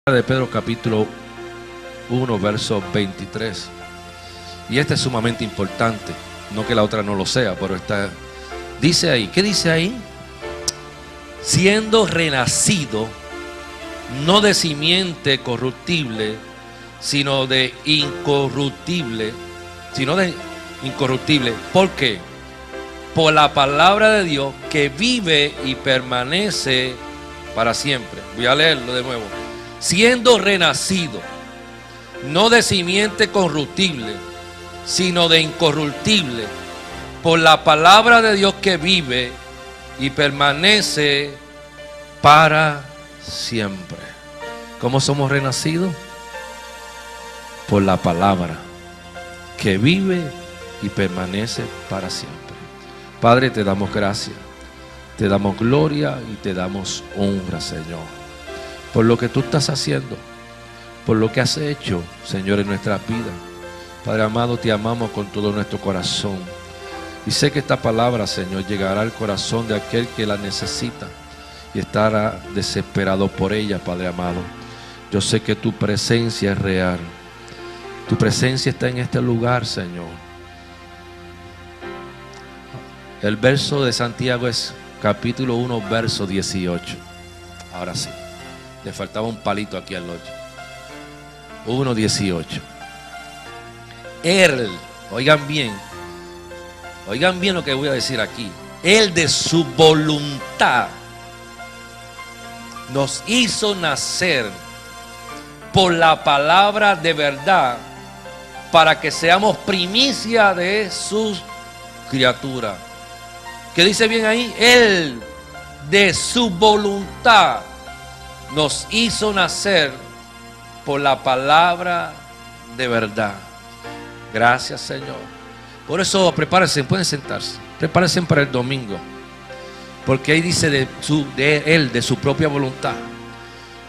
De Pedro capítulo 1 verso 23, y este es sumamente importante, no que la otra no lo sea, pero dice ahí, ¿qué dice ahí? Siendo renacido no de simiente corruptible, sino de incorruptible. ¿Por qué? Por la palabra de Dios que vive y permanece para siempre. Voy a leerlo de nuevo. Siendo renacido, no de simiente corruptible, sino de incorruptible, por la palabra de Dios que vive y permanece para siempre. ¿Cómo somos renacidos? Por la palabra que vive y permanece para siempre. Padre, te damos gracias, te damos gloria y te damos honra, Señor, por lo que tú estás haciendo, por lo que has hecho, Señor, en nuestras vidas. Padre amado, te amamos con todo nuestro corazón. Y sé que esta palabra, Señor, llegará al corazón de aquel que la necesita y estará desesperado por ella, Padre amado. Yo sé que tu presencia es real. Tu presencia está en este lugar, Señor. El verso de Santiago es capítulo 1, verso 18. Ahora sí. Le faltaba un palito aquí al 8. 1:18. Él, oigan bien lo que voy a decir aquí. Él de su voluntad nos hizo nacer por la palabra de verdad, para que seamos primicia de sus criaturas. ¿Qué dice bien ahí? Él de su voluntad nos hizo nacer por la palabra de verdad. Gracias, Señor. Por eso prepárense, pueden sentarse. Prepárense para el domingo, porque ahí dice de Él, de su propia voluntad.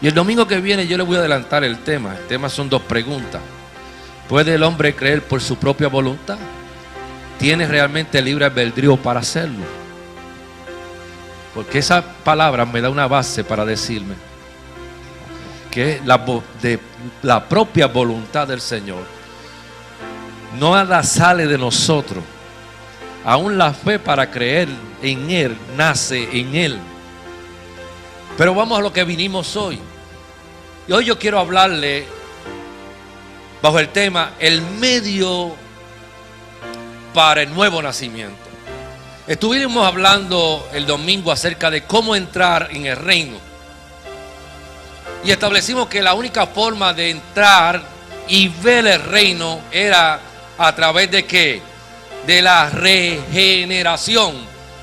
Y el domingo que viene yo le voy a adelantar el tema. El tema son 2 preguntas. ¿Puede el hombre creer por su propia voluntad? ¿Tiene realmente libre albedrío para hacerlo? Porque esa palabra me da una base para decirme que la propia voluntad del Señor no nada sale de nosotros. Aún la fe para creer en Él nace en Él. Pero vamos a lo que vinimos hoy. Y hoy yo quiero hablarle bajo el tema el medio para el nuevo nacimiento. Estuvimos hablando el domingo acerca de cómo entrar en el reino. Y establecimos que la única forma de entrar y ver el reino era a través de ¿qué? De la regeneración.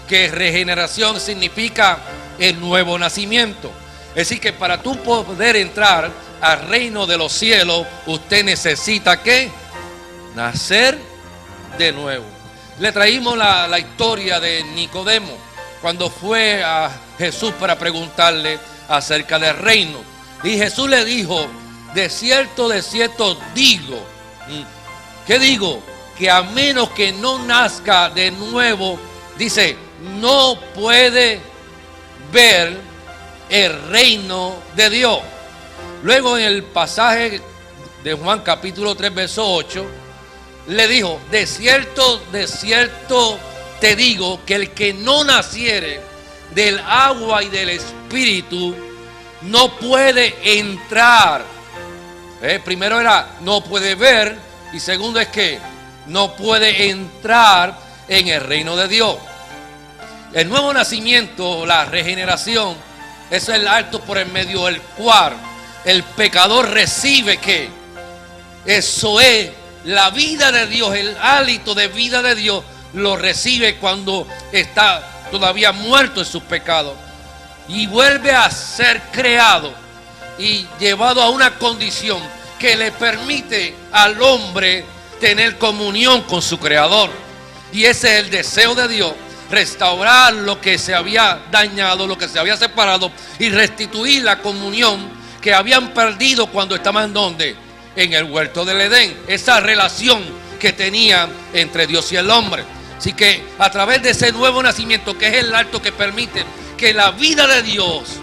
Que regeneración significa el nuevo nacimiento. Es decir, que para tú poder entrar al reino de los cielos, usted necesita ¿qué? Nacer de nuevo. Le traímos la historia de Nicodemo, cuando fue a Jesús para preguntarle acerca del reino. Y Jesús le dijo: de cierto digo. ¿Qué digo? Que a menos que no nazca de nuevo, dice, no puede ver el reino de Dios. Luego en el pasaje de Juan capítulo 3 verso 8, le dijo: de cierto te digo que el que no naciere del agua y del espíritu no puede entrar. Primero era no puede ver, y segundo es que no puede entrar en el reino de Dios. El nuevo nacimiento, la regeneración, es el acto por el medio del cual el pecador recibe ¿qué? Eso es la vida de Dios, el hálito de vida de Dios lo recibe cuando está todavía muerto en sus pecados. Y vuelve a ser creado y llevado a una condición que le permite al hombre tener comunión con su creador. Y ese es el deseo de Dios: restaurar lo que se había dañado, lo que se había separado, y restituir la comunión que habían perdido cuando estaban ¿dónde? En el huerto del Edén. Esa relación que tenía entre Dios y el hombre. Así que a través de ese nuevo nacimiento, que es el acto que permite que la vida de Dios,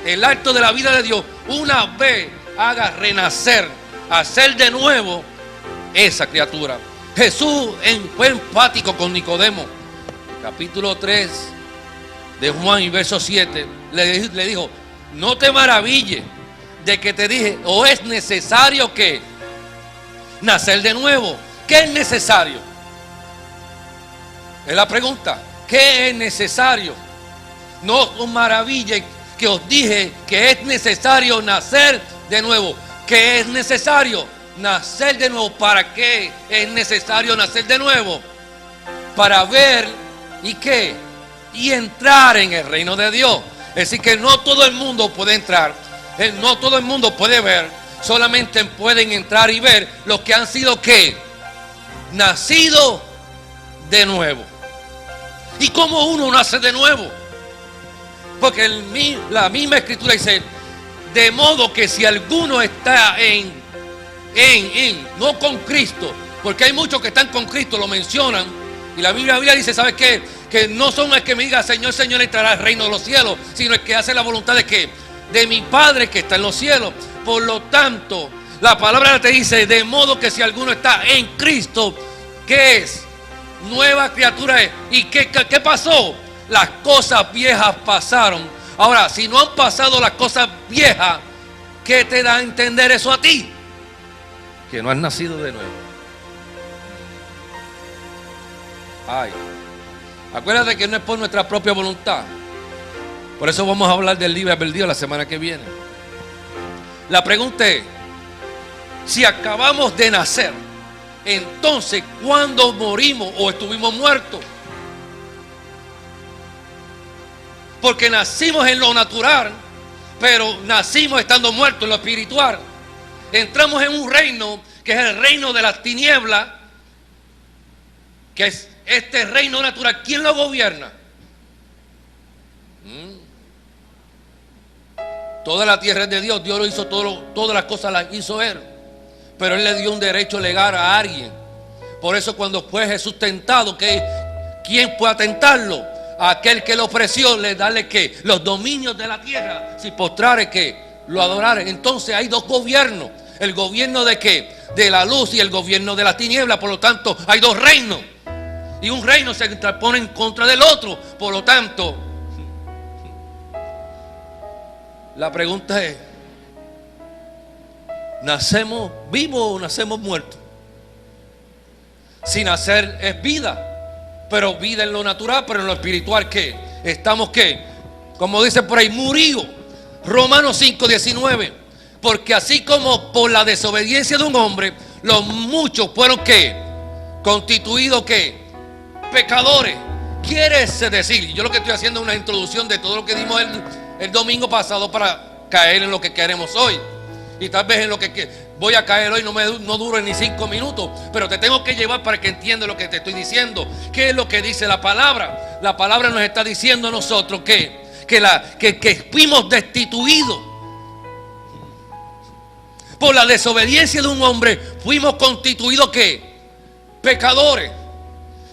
el acto de la vida de Dios, una vez haga renacer, hacer de nuevo esa criatura. Jesús fue enfático con Nicodemo. Capítulo 3 de Juan y verso 7 le dijo: no te maravilles de que te dije, o es necesario que nacer de nuevo. ¿Qué es necesario? Es la pregunta. ¿Qué es necesario? No os maravilles que os dije que es necesario nacer de nuevo. ¿Qué es necesario? Nacer de nuevo. ¿Para qué es necesario nacer de nuevo? Para ver y qué, y entrar en el reino de Dios. Es decir, que no todo el mundo puede entrar, no todo el mundo puede ver, solamente pueden entrar y ver los que han sido ¿qué? Nacido de nuevo. ¿Y cómo uno nace de nuevo? Porque la misma escritura dice: de modo que si alguno está no con Cristo, porque hay muchos que están con Cristo, lo mencionan, y la Biblia dice, ¿sabes qué? Que no son el que me diga Señor, Señor, entrará al reino de los cielos, sino el que hace la voluntad de ¿qué? De mi Padre que está en los cielos. Por lo tanto, la palabra te dice: de modo que si alguno está en Cristo, ¿qué es? Nueva criatura es. ¿Y qué pasó? Las cosas viejas pasaron. Ahora, si no han pasado las cosas viejas, ¿qué te da a entender eso a ti? Que no has nacido de nuevo. Ay, acuérdate que no es por nuestra propia voluntad. Por eso vamos a hablar del libre albedrío la semana que viene. La pregunta es: si acabamos de nacer, entonces ¿cuándo morimos o estuvimos muertos? Porque nacimos en lo natural, pero nacimos estando muertos en lo espiritual. Entramos en un reino que es el reino de las tinieblas, que es este reino natural. ¿Quién lo gobierna? Toda la tierra es de Dios. Dios lo hizo todas las cosas las hizo Él. Pero Él le dio un derecho legal a alguien. Por eso cuando fue Jesús tentado, ¿quién puede tentarlo? Aquel que lo ofreció, le darle que los dominios de la tierra, si postrare que lo adorare. Entonces hay dos gobiernos: el gobierno de qué, de la luz, y el gobierno de la tiniebla. Por lo tanto hay dos reinos, y un reino se interpone en contra del otro. Por lo tanto, la pregunta es: ¿nacemos vivos o nacemos muertos? Si nacer es vida, pero vida en lo natural, pero en lo espiritual ¿qué? Estamos ¿qué? Como dice por ahí, murió. Romanos 5:19. Porque así como por la desobediencia de un hombre, los muchos fueron ¿qué? Constituidos ¿qué? Pecadores. Quiere decir, yo lo que estoy haciendo es una introducción de todo lo que dimos el domingo pasado para caer en lo que queremos hoy. Y tal vez en lo que voy a caer hoy no dure ni 5 minutos, pero te tengo que llevar para que entiendas lo que te estoy diciendo. ¿Qué es lo que dice la palabra? La palabra nos está diciendo a nosotros que fuimos destituidos por la desobediencia de un hombre. Fuimos constituidos ¿qué? Pecadores.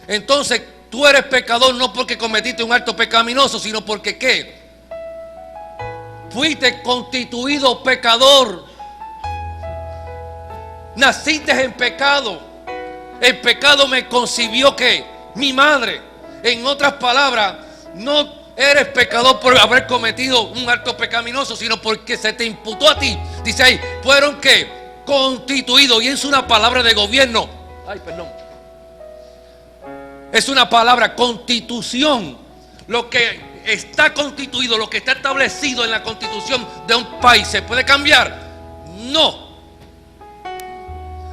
Entonces tú eres pecador no porque cometiste un acto pecaminoso, sino porque ¿qué? Fuiste constituido pecador. Naciste en pecado. El pecado me concibió ¿qué? Mi madre. En otras palabras, no eres pecador por haber cometido un acto pecaminoso, sino porque se te imputó a ti. Dice ahí, fueron ¿qué? Constituidos. Y es una palabra de gobierno. Ay, perdón. Es una palabra, constitución. Lo que está constituido, lo que está establecido en la constitución de un país, ¿se puede cambiar? No.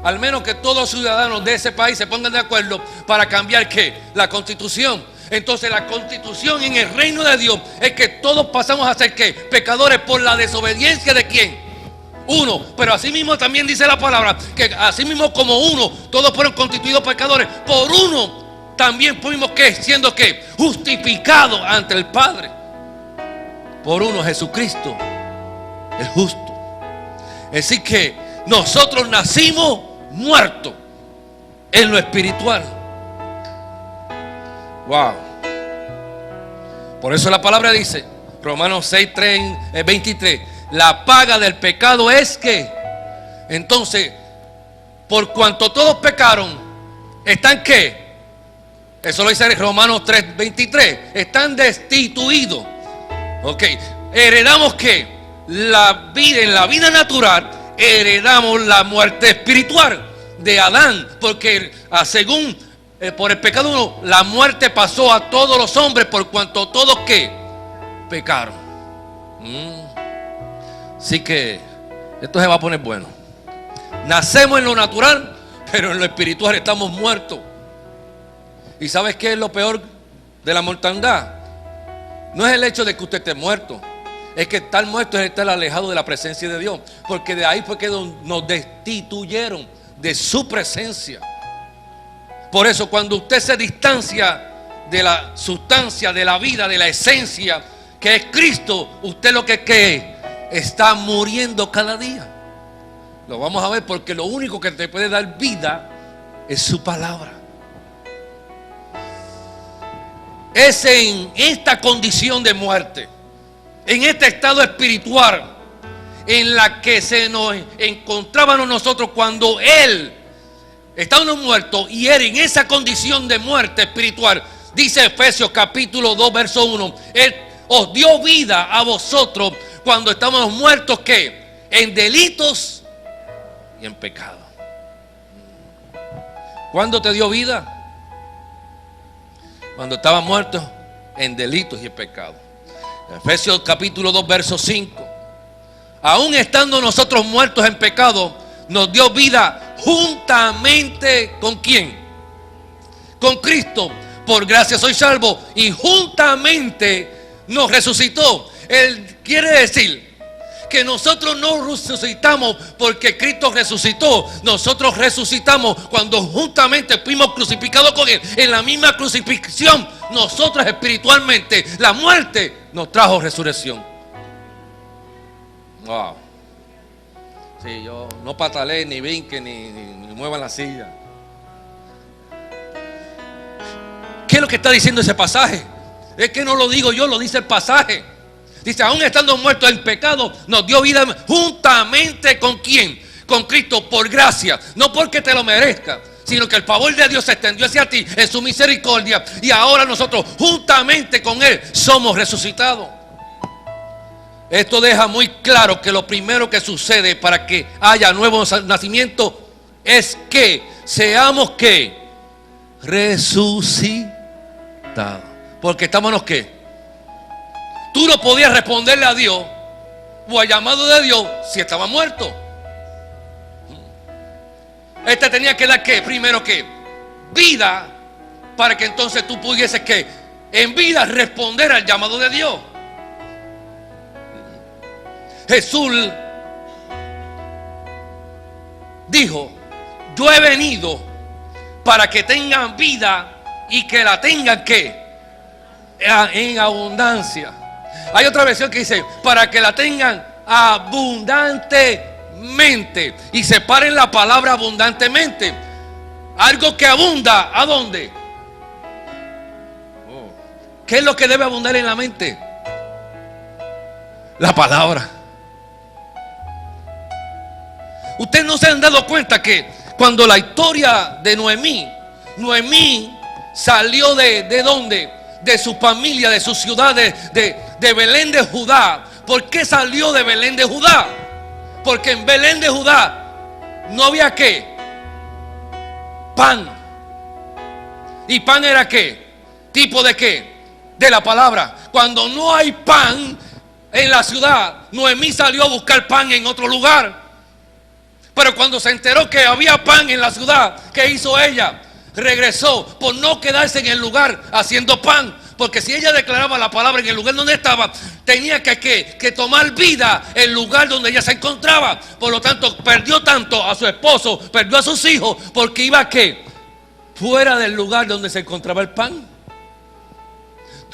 Al menos que todos los ciudadanos de ese país se pongan de acuerdo para cambiar ¿qué? La constitución. Entonces la constitución en el reino de Dios es que todos pasamos a ser ¿qué? Pecadores por la desobediencia de ¿quién? Uno. Pero así mismo también dice la palabra que así mismo como uno, todos fueron constituidos pecadores. Por uno también fuimos ¿qué? Siendo ¿qué? Justificados ante el Padre. Por uno, Jesucristo, el justo. Es decir que nosotros nacimos muertos en lo espiritual. Wow. Por eso la palabra dice, Romanos 6:23, la paga del pecado es que. Entonces, por cuanto todos pecaron, ¿están qué? Eso lo dice Romanos 3:23. Están destituidos. Ok. Heredamos que la vida, en la vida natural, heredamos la muerte espiritual de Adán. Porque según por el pecado uno, la muerte pasó a todos los hombres por cuanto todos ¿qué? Pecaron. Así que esto se va a poner bueno. Nacemos en lo natural, pero en lo espiritual estamos muertos. ¿Y sabes qué es lo peor de la mortandad? No es el hecho de que usted esté muerto, es que estar muerto es estar alejado de la presencia de Dios. Porque de ahí fue que nos destituyeron de su presencia. Por eso cuando usted se distancia de la sustancia, de la vida, de la esencia que es Cristo, usted lo que está muriendo cada día. Lo vamos a ver, porque lo único que te puede dar vida es su palabra. Es en esta condición de muerte, en este estado espiritual en la que se nos encontrábamos nosotros cuando Él estábamos muertos, y era en esa condición de muerte espiritual. Dice Efesios capítulo 2 verso 1: Él os dio vida a vosotros cuando estábamos muertos, ¿qué? En delitos y en pecado. ¿Cuándo te dio vida? Cuando estaba muerto en delitos y en pecado. Efesios capítulo 2 verso 5: aún estando nosotros muertos en pecado, nos dio vida juntamente ¿con quién? Con Cristo. Por gracia soy salvo, y juntamente nos resucitó. Él quiere decir que nosotros no resucitamos porque Cristo resucitó. Nosotros resucitamos cuando juntamente fuimos crucificados con Él. En la misma crucifixión, nosotros espiritualmente, la muerte nos trajo resurrección. Wow. Sí, yo no pataleé, ni brinque, ni mueva la silla. ¿Qué es lo que está diciendo ese pasaje? Es que no lo digo yo, lo dice el pasaje. Dice, aún estando muertos en pecado, nos dio vida juntamente ¿con quién? Con Cristo, por gracia. No porque te lo merezca, sino que el favor de Dios se extendió hacia ti en su misericordia. Y ahora nosotros juntamente con Él somos resucitados. Esto deja muy claro que lo primero que sucede para que haya nuevo nacimiento es que seamos ¿qué? Resucitados. Porque estamos ¿qué? Tú no podías responderle a Dios o al llamado de Dios si estaba muerto. Este tenía que dar ¿qué? Primero ¿qué? Vida, para que entonces tú pudieses ¿qué? En vida responder al llamado de Dios. Jesús dijo, yo he venido para que tengan vida y que la tengan ¿qué? En abundancia. Hay otra versión que dice, para que la tengan abundantemente. Y separen la palabra abundantemente. Algo que abunda, ¿a dónde? ¿Qué es lo que debe abundar en la mente? La palabra. Ustedes no se han dado cuenta que cuando la historia de Noemí salió ¿de dónde? De su familia, de su ciudad, de Belén de Judá. ¿Por qué salió de Belén de Judá? Porque en Belén de Judá no había ¿qué? Pan. ¿Y pan era qué? ¿Tipo de qué? De la palabra. Cuando no hay pan en la ciudad, Noemí salió a buscar pan en otro lugar. Pero cuando se enteró que había pan en la ciudad, ¿qué hizo ella? Regresó por no quedarse en el lugar haciendo pan. Porque si ella declaraba la palabra en el lugar donde estaba, tenía que tomar vida en el lugar donde ella se encontraba. Por lo tanto, perdió tanto a su esposo, perdió a sus hijos, porque iba ¿qué? Fuera del lugar donde se encontraba el pan.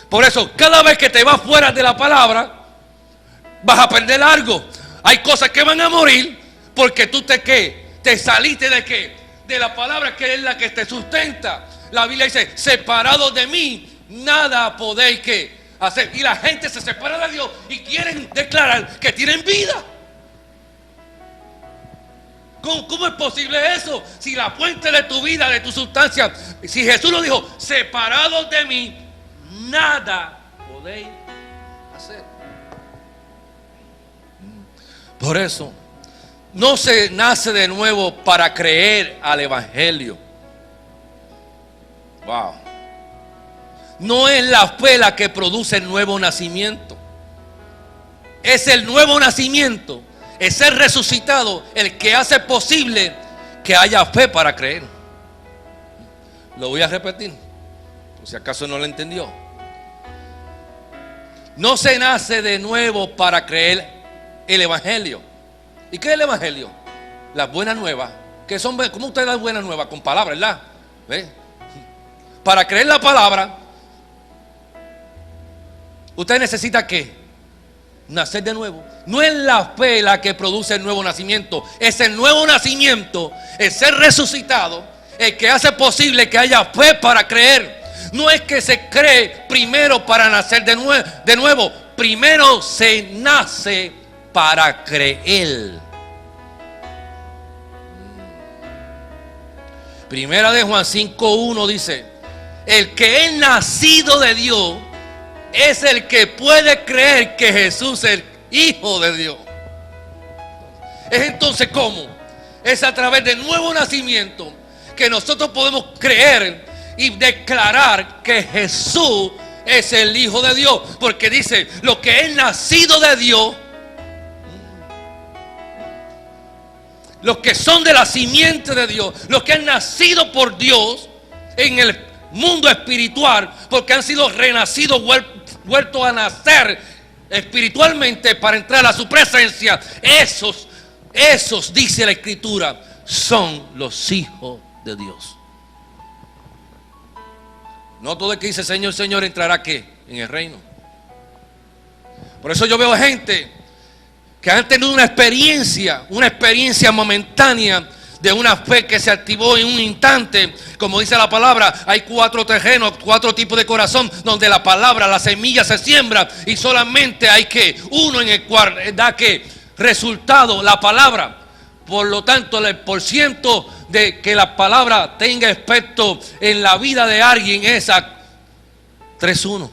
Por eso, cada vez que te vas fuera de la palabra, vas a perder algo. Hay cosas que van a morir porque tú te saliste de ¿qué? De la palabra, que es la que te sustenta. La Biblia dice, separados de mí, nada podéis ¿qué? hacer. Y la gente se separa de Dios y quieren declarar que tienen vida. ¿Cómo es posible eso? Si la fuente de tu vida, de tu sustancia, si Jesús lo dijo, separados de mí, nada podéis hacer. Por eso, no se nace de nuevo para creer al Evangelio. Wow. No es la fe la que produce el nuevo nacimiento. Es el nuevo nacimiento, es ser resucitado, el que hace posible que haya fe para creer. Lo voy a repetir, por si acaso no lo entendió. No se nace de nuevo para creer el Evangelio. ¿Y qué es el Evangelio? Las buenas nuevas. ¿Qué son? ¿Cómo usted da buenas nuevas? Con palabras, ¿verdad? ¿Ve? Para creer la palabra, usted necesita ¿qué? Nacer de nuevo. No es la fe la que produce el nuevo nacimiento, es el nuevo nacimiento, el ser resucitado, el que hace posible que haya fe para creer. No es que se cree primero para nacer de nuevo, primero se nace para creer. Primera de Juan 5:1 dice: el que es nacido de Dios es el que puede creer que Jesús es el Hijo de Dios. Es entonces ¿cómo? Es a través del nuevo nacimiento que nosotros podemos creer y declarar que Jesús es el Hijo de Dios. Porque dice, lo que es nacido de Dios, los que son de la simiente de Dios, los que han nacido por Dios en el mundo espiritual, porque han sido renacidos, vueltos a nacer espiritualmente para entrar a su presencia, esos, dice la Escritura, son los hijos de Dios. No todo el que dice Señor, Señor entrará ¿qué? En el reino. Por eso yo veo gente que han tenido una experiencia momentánea de una fe que se activó en un instante. Como dice la palabra, hay 4 terrenos, 4 tipos de corazón donde la palabra, la semilla se siembra y solamente hay que uno en el cual da que resultado la palabra. Por lo tanto, el % de que la palabra tenga efecto en la vida de alguien es a 3:1.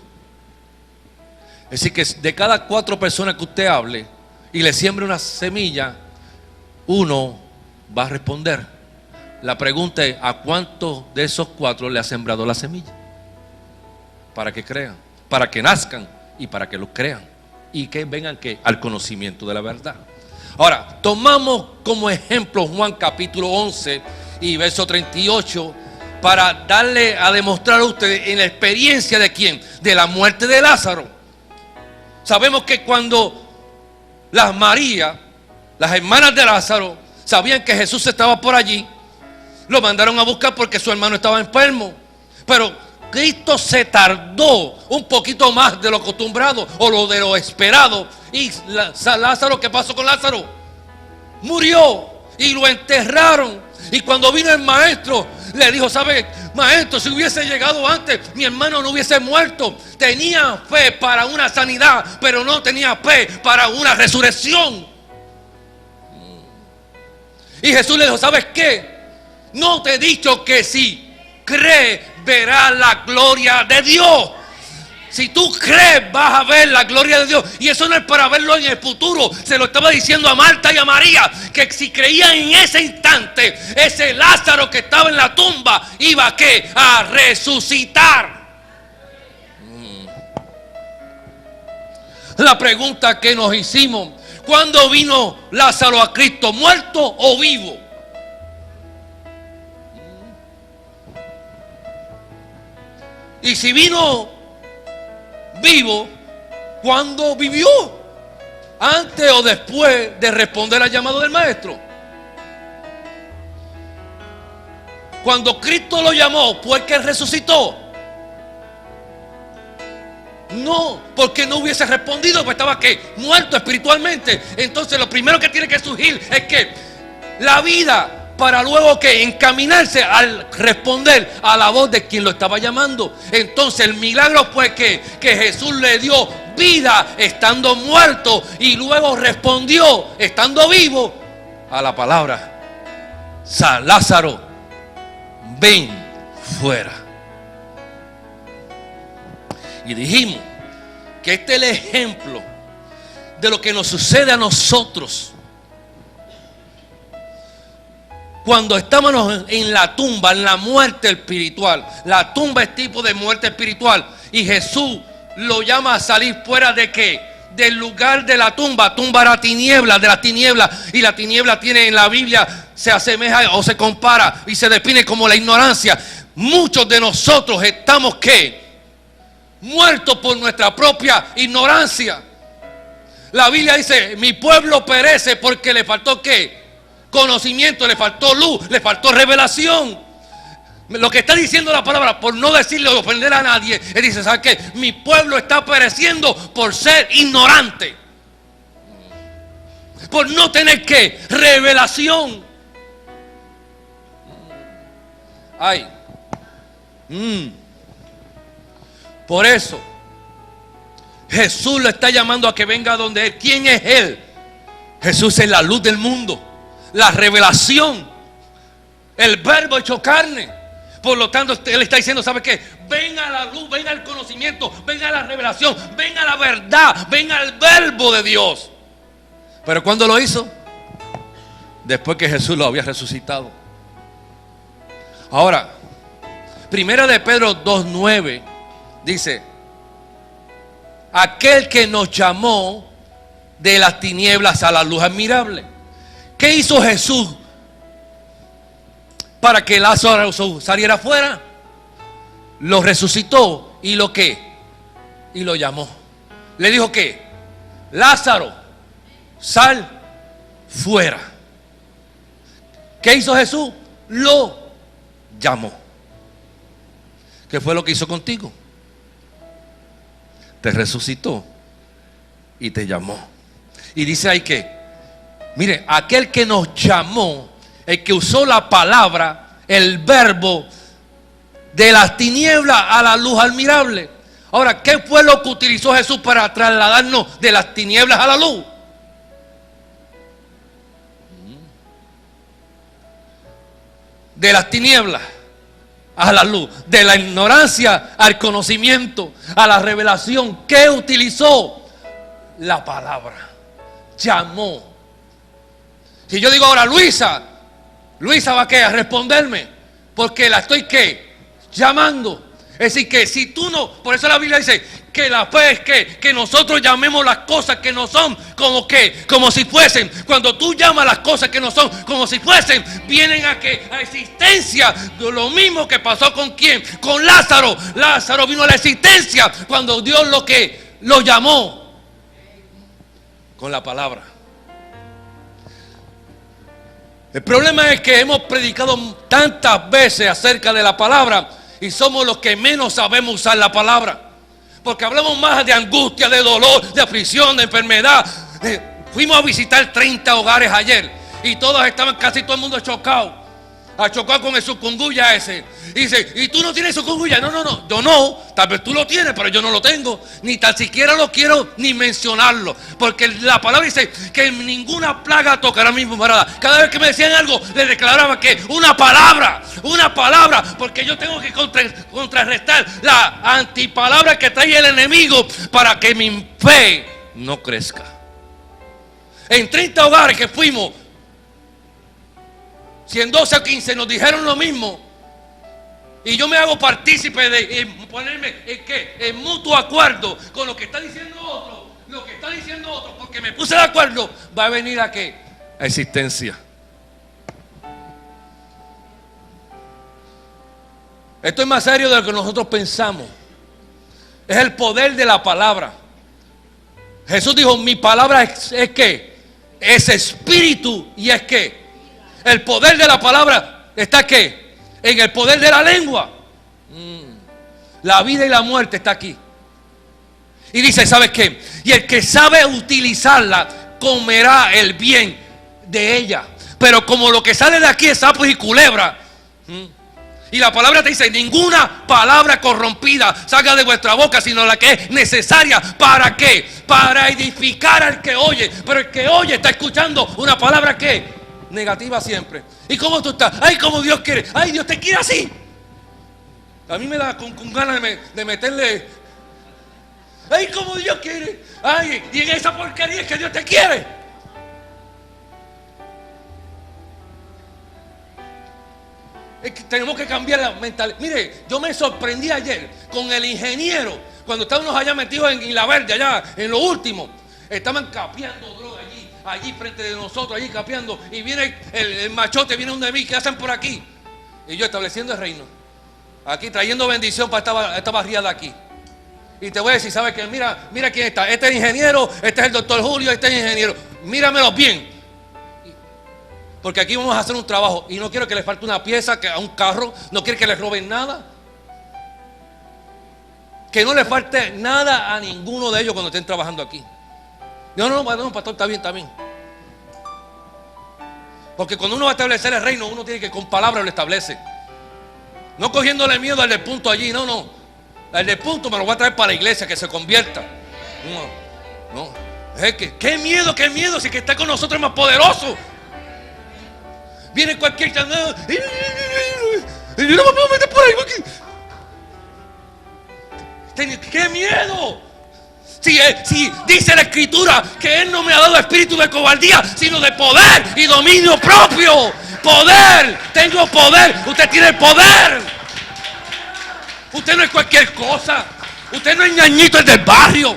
Es decir que de cada 4 personas que usted hable y le siembre una semilla, uno va a responder. La pregunta es: ¿a cuántos de esos 4 le ha sembrado la semilla? Para que crean, para que nazcan y para que los crean y que vengan ¿qué? Al conocimiento de la verdad. Ahora, tomamos como ejemplo Juan capítulo 11 y verso 38 para darle a demostrar a ustedes en la experiencia de ¿quién? De la muerte de Lázaro. Sabemos que cuando las Marías, las hermanas de Lázaro, sabían que Jesús estaba por allí, lo mandaron a buscar porque su hermano estaba enfermo. Pero Cristo se tardó un poquito más de lo acostumbrado o de lo esperado. Y Lázaro, ¿qué pasó con Lázaro? Murió y lo enterraron. Y cuando vino el maestro, le dijo: ¿sabe, maestro, si hubiese llegado antes, mi hermano no hubiese muerto? Tenía fe para una sanidad, pero no tenía fe para una resurrección. Y Jesús le dijo: ¿sabes qué? No te he dicho que si crees verás la gloria de Dios. Si tú crees vas a ver la gloria de Dios. Y eso no es para verlo en el futuro. Se lo estaba diciendo a Marta y a María, que si creían en ese instante, ese Lázaro que estaba en la tumba iba ¿a qué? A resucitar. La pregunta que nos hicimos: ¿cuándo vino Lázaro a Cristo? ¿Muerto o vivo? Y si vino vivo, ¿cuándo vivió? ¿Antes o después de responder al llamado del maestro? Cuando Cristo lo llamó, ¿fue que resucitó? No, porque no hubiese respondido, pues estaba ¿qué? Muerto espiritualmente. Entonces lo primero que tiene que surgir es que la vida para luego que encaminarse al responder a la voz de quien lo estaba llamando. Entonces el milagro fue que Jesús le dio vida estando muerto y luego respondió estando vivo a la palabra: Lázaro, ven fuera. Y dijimos que este es el ejemplo de lo que nos sucede a nosotros cuando estamos en la tumba, en la muerte espiritual. La tumba es tipo de muerte espiritual y Jesús lo llama a salir fuera de ¿qué? Del lugar de la tumba. Tumba era tiniebla, de la tiniebla, y la tiniebla tiene en la Biblia, se asemeja o se compara y se define como la ignorancia. Muchos de nosotros estamos ¿qué? Muertos por nuestra propia ignorancia. La Biblia dice: mi pueblo perece porque le faltó ¿qué? Conocimiento, le faltó luz, le faltó revelación. Lo que está diciendo la palabra, por no decirle o ofender a nadie, él dice: ¿sabes qué? Mi pueblo está pereciendo por ser ignorante, por no tener ¿qué? Revelación. Ay. Por eso Jesús lo está llamando a que venga donde Él. ¿Quién es Él? Jesús es la luz del mundo, la revelación, el verbo hecho carne. Por lo tanto, Él está diciendo: ¿sabe qué? Ven a la luz, ven al conocimiento, ven a la revelación, ven a la verdad, ven al verbo de Dios. Pero ¿cuándo lo hizo? Después que Jesús lo había resucitado. Ahora, Primera de Pedro 2:9 dice: aquel que nos llamó de las tinieblas a la luz admirable. ¿Qué hizo Jesús para que Lázaro saliera afuera? Lo resucitó y lo ¿qué? Y lo llamó. Le dijo ¿qué? Lázaro, sal fuera. ¿Qué hizo Jesús? Lo llamó. ¿Qué fue lo que hizo contigo? Te resucitó y te llamó. Y dice ahí que, mire, aquel que nos llamó, el que usó la palabra, el verbo, de las tinieblas a la luz admirable. Ahora, ¿qué fue lo que utilizó Jesús para trasladarnos de las tinieblas a la luz? De las tinieblas a la luz, de la ignorancia al conocimiento, a la revelación. ¿Qué utilizó? La palabra. Llamó. Si yo digo ahora: Luisa va a responderme, porque la estoy ¿qué? Llamando. Es decir, que si tú no, por eso la Biblia dice que la fe es que nosotros llamemos las cosas que no son como si fuesen. Cuando tú llamas las cosas que no son como si fuesen, vienen a existencia. Lo mismo que pasó con ¿quién? Con Lázaro. Lázaro vino a la existencia cuando Dios lo llamó con la palabra. El problema es que hemos predicado tantas veces acerca de la palabra y somos los que menos sabemos usar la palabra, porque hablamos más de angustia, de dolor, de aflicción, de enfermedad. Fuimos a visitar 30 hogares ayer y todos estaban, casi todo el mundo chocado con el chikungunya ese. Y dice: ¿y tú no tienes chikungunya? No, yo no. Tal vez tú lo tienes, pero yo no lo tengo. Ni tan siquiera lo quiero ni mencionarlo, porque la palabra dice que ninguna plaga tocará mi morada. Cada vez que me decían algo, le declaraba que una palabra, porque yo tengo que contrarrestar la antipalabra que trae el enemigo para que mi fe no crezca. En 30 hogares que fuimos, si en 12 o 15 nos dijeron lo mismo, y yo me hago partícipe de ponerme en mutuo acuerdo con lo que está diciendo otro, porque me puse de acuerdo, va a venir a ¿qué? A existencia. Esto es más serio de lo que nosotros pensamos. Es el poder de la palabra. Jesús dijo: mi palabra es ¿qué? Es espíritu y es ¿qué? El poder de la palabra está ¿qué? En el poder de la lengua. La vida y la muerte está aquí. Y dice: ¿sabes qué? Y el que sabe utilizarla comerá el bien de ella. Pero como lo que sale de aquí es sapos y culebra. Y la palabra te dice: ninguna palabra corrompida salga de vuestra boca, sino la que es necesaria. ¿Para qué? Para edificar al que oye. Pero el que oye está escuchando una palabra que negativa siempre. ¿Y cómo tú estás? Ay, como Dios quiere. Ay, Dios te quiere así. A mí me da con ganas de meterle. Ay, como Dios quiere. Ay, y en esa porquería es que Dios te quiere. Es que tenemos que cambiar la mentalidad. Mire, yo me sorprendí ayer con el ingeniero, cuando estábamos allá metidos en Isla Verde, allá en lo último. Estaban capeando droga allí frente de nosotros, allí capeando. Y viene el machote, viene un de mí, ¿qué hacen por aquí? Y yo estableciendo el reino. Aquí trayendo bendición para esta barriada aquí. Y te voy a decir, ¿sabes qué? Mira quién está. Este es el ingeniero, este es el doctor Julio, este es el ingeniero. Míramelos bien. Porque aquí vamos a hacer un trabajo y no quiero que les falte una pieza a un carro, no quiero que les roben nada. Que no les falte nada a ninguno de ellos cuando estén trabajando aquí. No, pastor, está bien. Porque cuando uno va a establecer el reino, uno tiene que con palabras lo establece. No cogiéndole miedo al del punto allí, no. El del punto me lo voy a traer para la iglesia, que se convierta. No. Es que, ¿qué miedo? Si el que está con nosotros es más poderoso. Viene cualquier llamado. Yo no me puedo meter por ahí. ¡Qué miedo! Si dice la Escritura que Él no me ha dado espíritu de cobardía, sino de poder y dominio propio. Poder, tengo poder. Usted tiene poder. Usted no es cualquier cosa. Usted no es ñañito, el del barrio.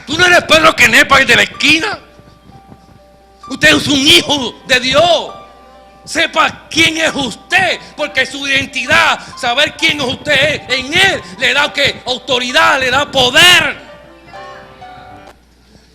Tú no eres Pedro Quenepa, el de la esquina. Usted es un hijo de Dios. Sepa quién es usted, porque su identidad, saber quién es usted, en Él le da ¿qué? Autoridad, le da poder.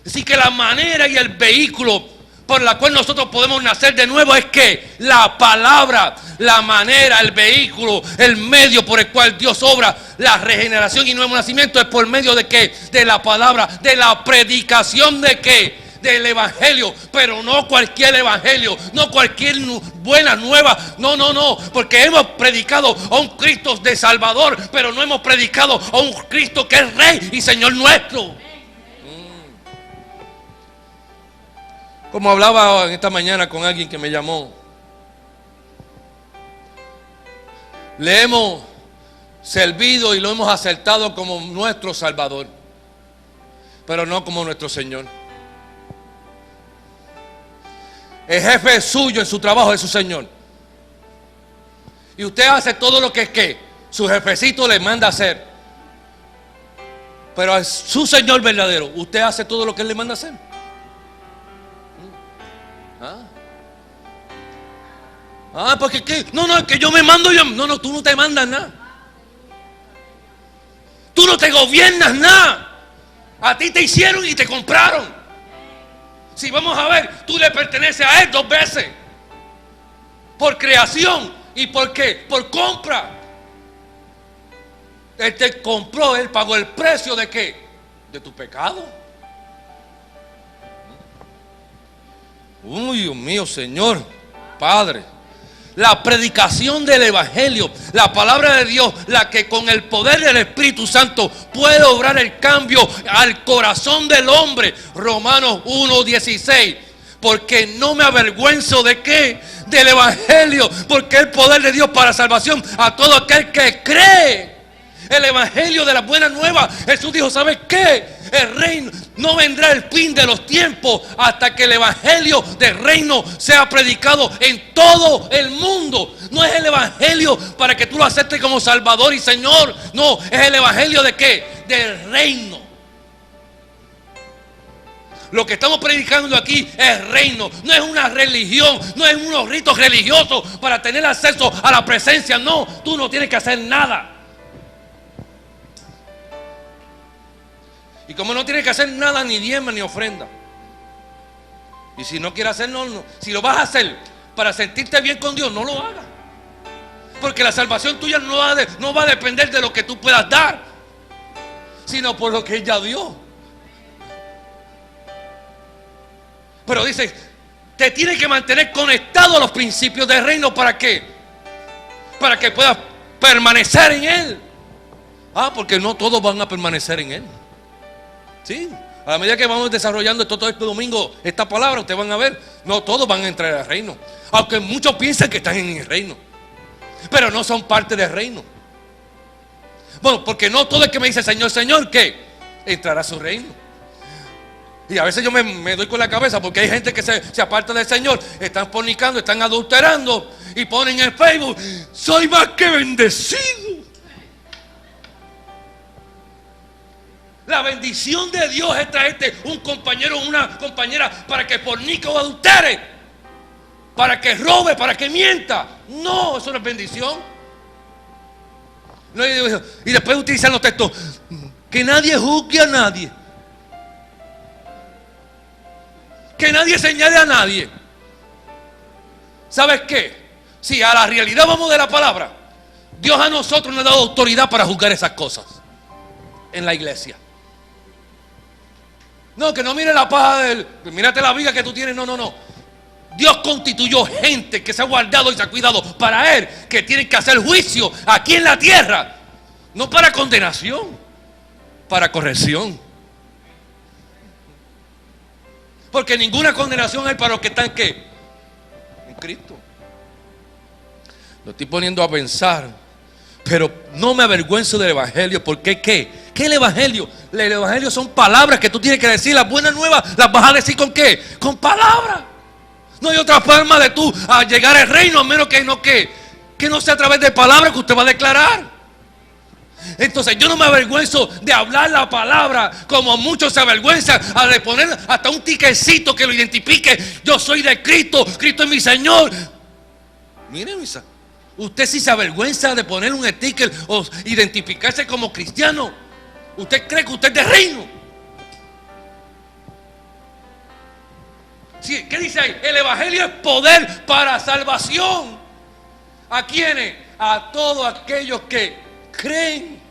Así que la manera y el vehículo por la cual nosotros podemos nacer de nuevo es que la palabra, la manera, el vehículo, el medio por el cual Dios obra la regeneración y nuevo nacimiento es por medio de ¿qué? De la palabra, de la predicación de ¿qué? Del evangelio, pero no cualquier evangelio, no cualquier buena nueva, no, porque hemos predicado a un Cristo de Salvador, pero no hemos predicado a un Cristo que es Rey y Señor nuestro. Como hablaba esta mañana con alguien que me llamó, le hemos servido y lo hemos aceptado como nuestro Salvador, pero no como nuestro Señor. El jefe suyo en su trabajo es su Señor. Y usted hace todo lo que su jefecito le manda a hacer. Pero a su Señor verdadero, usted hace todo lo que Él le manda a hacer. Porque ¿qué? No, es que yo me mando. No, tú no te mandas nada. Tú no te gobiernas nada. A ti te hicieron y te compraron. Si vamos a ver, tú le perteneces a Él 2 veces. Por creación. ¿Y por qué? Por compra. Él te compró, Él pagó el precio de ¿qué? De tu pecado. Uy, Dios mío, Señor, Padre. La predicación del evangelio, la palabra de Dios, la que con el poder del Espíritu Santo puede obrar el cambio al corazón del hombre. Romanos 1:16. Porque no me avergüenzo de ¿qué? Del evangelio, porque el poder de Dios para salvación a todo aquel que cree. El evangelio de la buena nueva. Jesús dijo, ¿sabes qué? El reino, no vendrá el fin de los tiempos hasta que el evangelio del reino sea predicado en todo el mundo. No es el evangelio para que tú lo aceptes como Salvador y Señor. No, es el evangelio de ¿qué? Del reino. Lo que estamos predicando aquí es reino. No es una religión, no es unos ritos religiosos para tener acceso a la presencia. No, tú no tienes que hacer nada. Y como no tienes que hacer nada, ni diezma ni ofrenda. Y si no quieres hacerlo, no. Si lo vas a hacer para sentirte bien con Dios, no lo hagas. Porque la salvación tuya no va a depender de lo que tú puedas dar, sino por lo que Él ya dio. Pero dice, te tiene que mantener conectado a los principios del reino. ¿Para qué? Para que puedas permanecer en Él. Porque no todos van a permanecer en Él. Sí, a la medida que vamos desarrollando todo este domingo esta palabra, ustedes van a ver, no todos van a entrar al reino. Aunque muchos piensan que están en el reino, pero no son parte del reino. Bueno, porque no todo el que me dice Señor, Señor, ¿qué? Entrará a su reino. Y a veces yo me doy con la cabeza porque hay gente que se aparta del Señor, están fornicando, están adulterando y ponen en Facebook: soy más que bendecido. La bendición de Dios es traerte un compañero o una compañera para que fornique o adultere, para que robe, para que mienta. No, eso no es bendición. No, y después utilizan los textos: que nadie juzgue a nadie, que nadie señale a nadie. ¿Sabes qué? Si a la realidad vamos de la palabra, Dios a nosotros nos ha dado autoridad para juzgar esas cosas en la iglesia. No, que no mire la paja mírate la viga que tú tienes. No. Dios constituyó gente que se ha guardado y se ha cuidado para Él, que tienen que hacer juicio aquí en la tierra. No para condenación, para corrección. Porque ninguna condenación hay para los que están ¿qué? En Cristo. Lo estoy poniendo a pensar, pero no me avergüenzo del evangelio. Porque ¿qué? ¿Qué es el evangelio? El evangelio son palabras que tú tienes que decir. Las buenas nuevas las vas a decir ¿con qué? Con palabras. No hay otra forma de tú a llegar al reino, a menos que no sea a través de palabras que usted va a declarar. Entonces yo no me avergüenzo de hablar la palabra, como muchos se avergüenzan de poner hasta un tiquecito que lo identifique: yo soy de Cristo, Cristo es mi Señor. Miren, misa, usted sí se avergüenza de poner un sticker o identificarse como cristiano. ¿Usted cree que usted es de reino? Sí, ¿qué dice ahí? El evangelio es poder para salvación. ¿A quiénes? A todos aquellos que creen.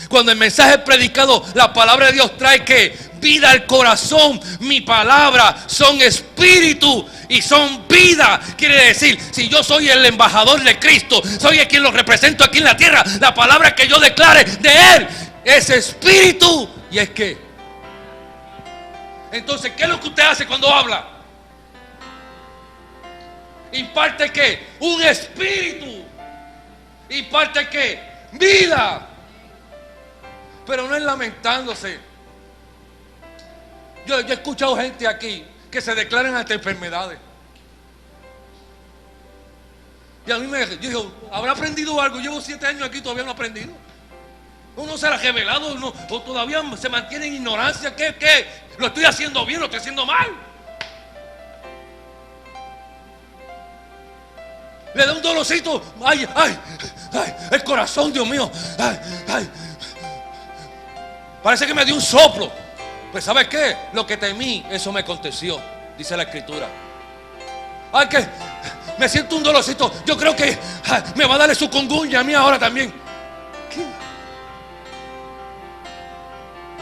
Cuando el mensaje es predicado, la palabra de Dios trae que vida al corazón. Mi palabra son espíritu y son vida. Quiere decir, si yo soy el embajador de Cristo, soy el quien lo represento aquí en la tierra, la palabra que yo declare de Él es espíritu. Y es que entonces, ¿qué es lo que usted hace cuando habla? Imparte ¿qué? Un espíritu. Imparte ¿qué? Vida. Pero no es lamentándose. Yo he escuchado gente aquí que se declaran hasta enfermedades. Y a mí yo digo, ¿habrá aprendido algo? Llevo 7 años aquí y todavía no he aprendido. Uno se ha revelado, o todavía se mantiene en ignorancia. ¿Qué? ¿Lo estoy haciendo bien? ¿Lo estoy haciendo mal? Le da un dolorcito. Ay, el corazón, Dios mío. Ay. Parece que me dio un soplo. Pues ¿sabes qué? Lo que temí, eso me aconteció, dice la Escritura. Ay, que me siento un dolorcito. Yo creo que me va a darle su conguña a mí ahora también. ¿Qué?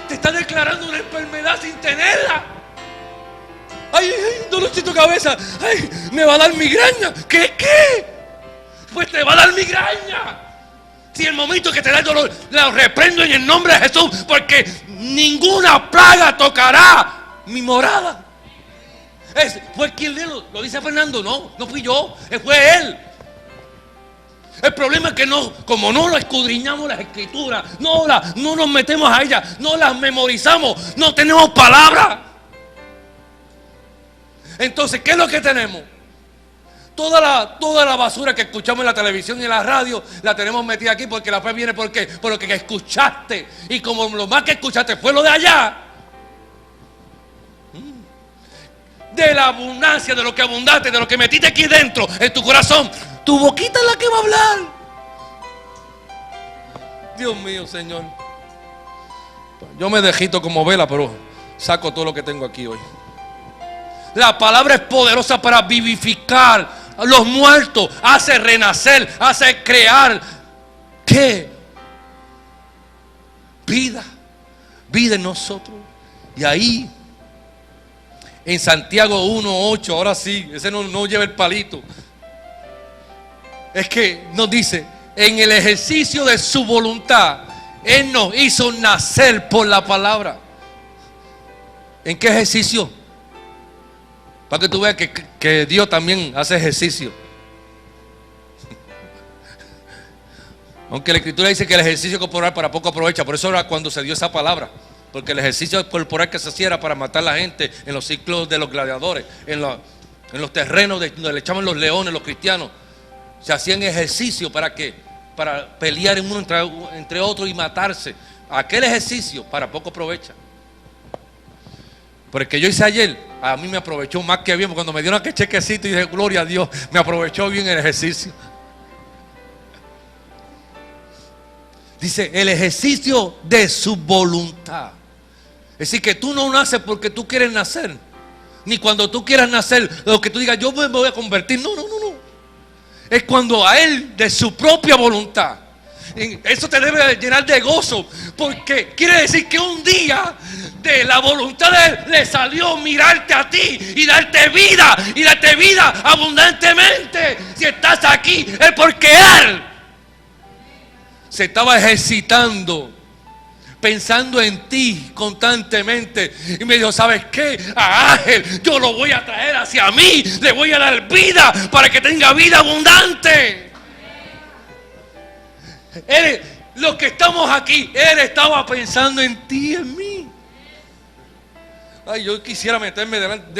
Te está declarando una enfermedad sin tenerla. Ay, un dolorcito de cabeza. Ay, me va a dar migraña. ¿Qué? Pues te va a dar migraña. Si el momento que te da el dolor, lo reprendo en el nombre de Jesús, porque ninguna plaga tocará mi morada. ¿Fue quien lo dice Fernando? No fui yo, fue él. El problema es que como no lo escudriñamos las escrituras, no nos metemos a ellas, no las memorizamos, no tenemos palabra. Entonces, ¿qué es lo que tenemos? Toda la basura que escuchamos en la televisión y en la radio la tenemos metida aquí, porque la fe viene por lo que escuchaste. Y como lo más que escuchaste fue lo de allá, de la abundancia, de lo que abundaste, de lo que metiste aquí dentro, en tu corazón, tu boquita es la que va a hablar. Dios mío, Señor. Yo me dejito como vela, pero saco todo lo que tengo aquí hoy. La palabra es poderosa para vivificar a los muertos, hace renacer, hace crear. ¿Qué? Vida en nosotros. Y ahí en Santiago 1:8, ahora sí, ese no lleva el palito. Es que nos dice, en el ejercicio de su voluntad, Él nos hizo nacer por la palabra. ¿En qué ejercicio? Para que tú veas que Dios también hace ejercicio. Aunque la Escritura dice que el ejercicio corporal para poco aprovecha. Por eso era cuando se dio esa palabra. Porque el ejercicio corporal que se hacía era para matar a la gente en los ciclos de los gladiadores, en los terrenos donde le echaban los leones, los cristianos. Se hacían ejercicio ¿para qué? Para pelear en uno entre otros y matarse. Aquel ejercicio para poco aprovecha. Pero el que yo hice ayer, a mí me aprovechó más que bien. Cuando me dieron aquel chequecito y dije, gloria a Dios, me aprovechó bien el ejercicio. Dice, el ejercicio de su voluntad. Es decir, que tú no naces porque tú quieres nacer. Ni cuando tú quieras nacer, lo que tú digas, yo me voy a convertir. No. Es cuando a Él, de su propia voluntad. Eso te debe llenar de gozo. Porque quiere decir que un día de la voluntad de Él le salió mirarte a ti y darte vida. Y darte vida abundantemente. Si estás aquí es porque Él se estaba ejercitando, pensando en ti constantemente. Y me dijo, ¿sabes qué? A Ángel yo lo voy a traer hacia mí. Le voy a dar vida para que tenga vida abundante. Los que estamos aquí, Él estaba pensando en ti y en mí. Ay, yo quisiera meterme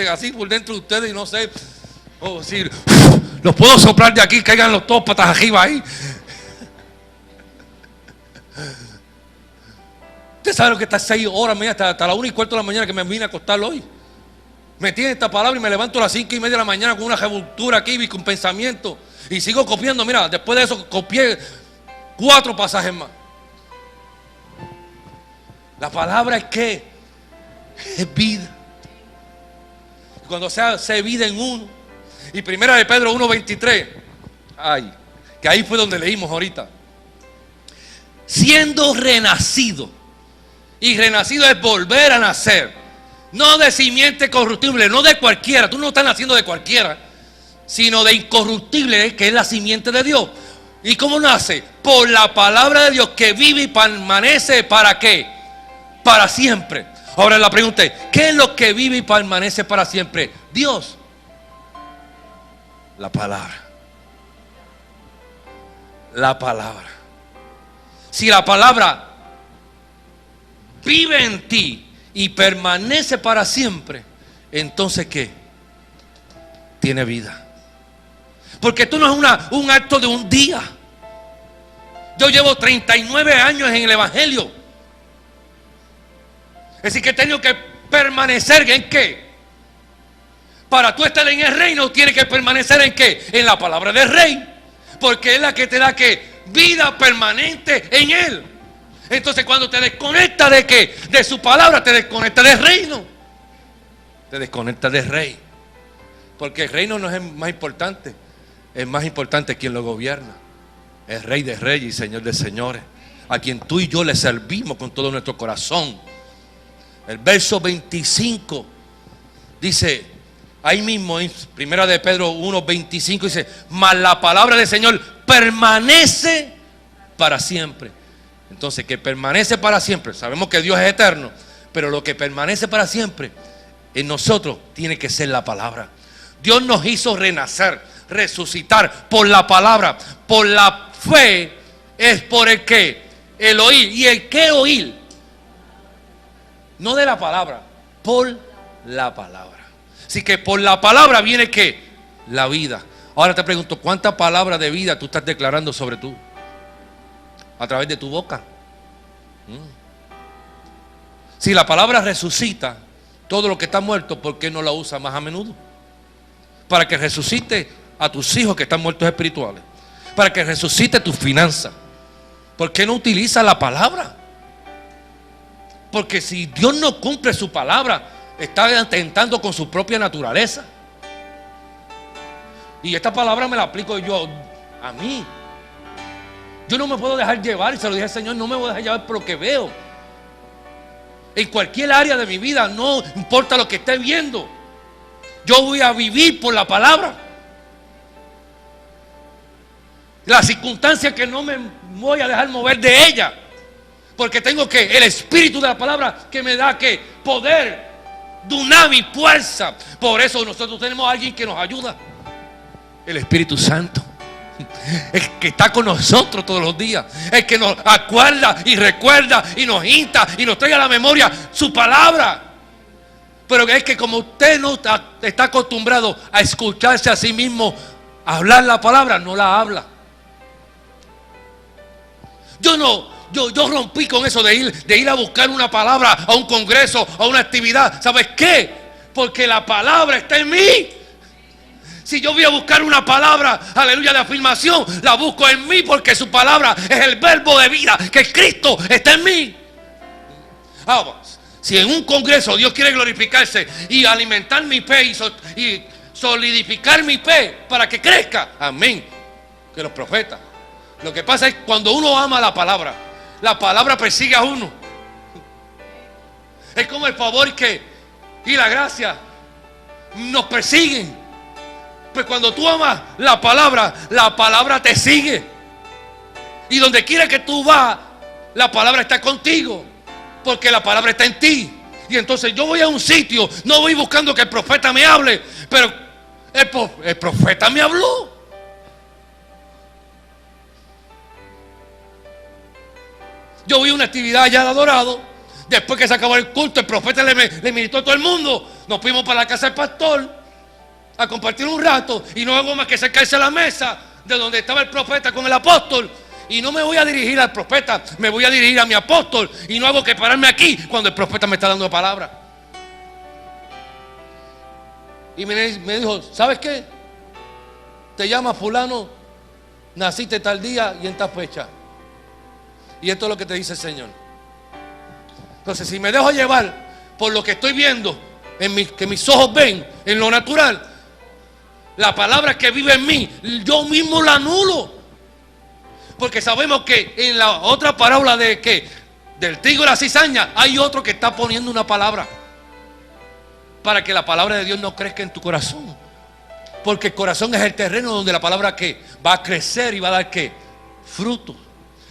así por dentro de ustedes y no sé, decir, los puedo soplar de aquí, caigan los dos patas arriba ahí. Usted sabe lo que está 6 horas, hasta la 1:15 de la mañana que me vine a acostar hoy. Me tiene esta palabra y me levanto a las 5:30 de la mañana con una revoltura aquí y con pensamiento. Y sigo copiando. Mira, después de eso copié 4 pasajes más. La palabra es que es vida. Cuando se hace vida en uno. Y primera de Pedro 1:23. Ay, que ahí fue donde leímos ahorita. Siendo renacido. Y renacido es volver a nacer. No de simiente corruptible, no de cualquiera. Tú no estás naciendo de cualquiera, sino de incorruptible, que es la simiente de Dios. ¿Y cómo nace? Por la palabra de Dios que vive y permanece. ¿Para qué? Para siempre. Ahora la pregunta es, ¿qué es lo que vive y permanece para siempre? Dios. La palabra. La palabra. Si la palabra vive en ti y permanece para siempre, entonces ¿qué? Tiene vida. Porque esto no es un acto de un día. Yo llevo 39 años en el Evangelio. Es decir, que he tenido que permanecer ¿en qué? Para tú estar en el reino tienes que permanecer ¿en qué? En la palabra del Rey. Porque es la que te da ¿qué? Vida permanente en Él. Entonces cuando te desconectas de ¿qué? De su palabra, te desconectas del reino. Te desconectas del Rey. Porque el reino no es el más importante. Es más importante quien lo gobierna. El Rey de Reyes y Señor de Señores. A quien tú y yo le servimos con todo nuestro corazón. El verso 25 dice, ahí mismo en primera de Pedro 1:25 dice, mas la palabra del Señor permanece para siempre. Entonces, que permanece para siempre. Sabemos que Dios es eterno, pero lo que permanece para siempre en nosotros tiene que ser la palabra. Dios nos hizo renacer, resucitar por la palabra. Por la fe es por el que, el oír. ¿Y el qué oír? No de la palabra, por la palabra. Así que por la palabra viene ¿qué? La vida. Ahora te pregunto, ¿cuánta palabra de vida tú estás declarando sobre tú? A través de tu boca. Si la palabra resucita todo lo que está muerto, ¿por qué no la usa más a menudo? Para que resucite a tus hijos que están muertos espirituales. Para que resucite tus finanzas. ¿Por qué no utiliza la palabra? Porque si Dios no cumple su palabra, está atentando con su propia naturaleza. Y esta palabra me la aplico yo a mí. Yo no me puedo dejar llevar, y se lo dije al Señor, no me voy a dejar llevar por lo que veo. En cualquier área de mi vida, no importa lo que esté viendo. Yo voy a vivir por la palabra. La circunstancia que no me voy a dejar mover de ella. Porque tengo el espíritu de la palabra que me da poder, dunamis, fuerza. Por eso nosotros tenemos a alguien que nos ayuda. El Espíritu Santo. El que está con nosotros todos los días. El que nos acuerda y recuerda y nos insta y nos trae a la memoria su palabra. Pero es que como usted no está acostumbrado a escucharse a sí mismo hablar la palabra, no la habla. Yo rompí con eso de ir a buscar una palabra a un congreso, a una actividad. ¿Sabes qué? Porque la palabra está en mí. Si yo voy a buscar una palabra, aleluya, de afirmación, la busco en mí porque su palabra es el verbo de vida, que Cristo está en mí. Vamos. Si en un congreso Dios quiere glorificarse y alimentar mi fe y solidificar mi fe para que crezca, amén, que los profetas. Lo que pasa es que cuando uno ama la palabra persigue a uno. Es como el favor y la gracia nos persiguen. Pues cuando tú amas la palabra te sigue. Y donde quiera que tú vas, la palabra está contigo. Porque la palabra está en ti. Y entonces yo voy a un sitio, no voy buscando que el profeta me hable, pero el profeta me habló. Yo voy a una actividad allá de Adorado. Después que se acabó el culto, el profeta le ministró a todo el mundo. Nos fuimos para la casa del pastor a compartir un rato. Y no hago más que acercarse a la mesa de donde estaba el profeta con el apóstol. Y no me voy a dirigir al profeta, me voy a dirigir a mi apóstol. Y no hago que pararme aquí cuando el profeta me está dando palabra. Y me dijo, ¿sabes qué? Te llama fulano, naciste tal día y en tal fecha. Y esto es lo que te dice el Señor. Entonces, si me dejo llevar por lo que estoy viendo, que mis ojos ven, en lo natural, la palabra que vive en mí, yo mismo la anulo. Porque sabemos que en la otra parábola del trigo y la cizaña, hay otro que está poniendo una palabra para que la palabra de Dios no crezca en tu corazón. Porque el corazón es el terreno donde la palabra va a crecer y va a dar fruto.